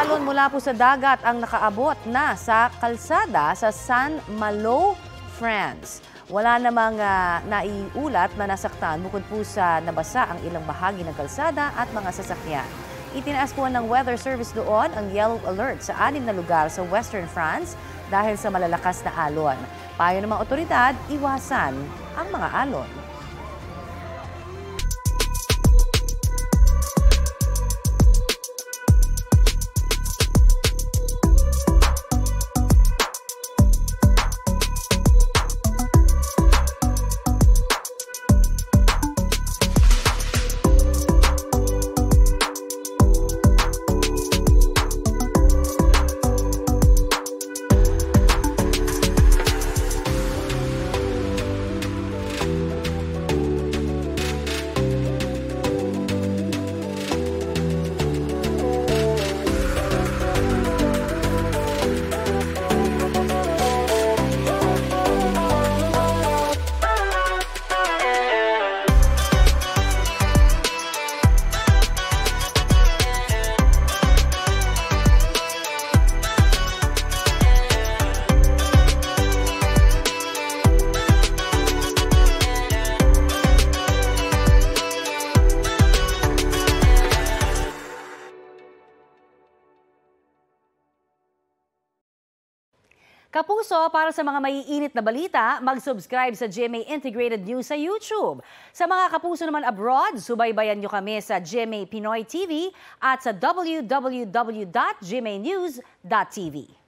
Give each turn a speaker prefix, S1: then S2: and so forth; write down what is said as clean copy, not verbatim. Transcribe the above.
S1: alon mula po sa dagat ang nakaabot na sa kalsada sa San Malo, France. Wala namang naiulat na nasaktan bukod po sa nabasa ang ilang bahagi ng kalsada at mga sasakyan. Itinaas po ng Weather Service doon ang yellow alert sa 6 na lugar sa Western France dahil sa malalakas na alon. Payo ng mga otoridad, iwasan ang mga alon. Kapuso, para sa mga maiinit na balita, mag-subscribe sa GMA Integrated News sa YouTube. Sa mga kapuso naman abroad, subaybayan nyo kami sa GMA Pinoy TV at sa www.gmanews.tv.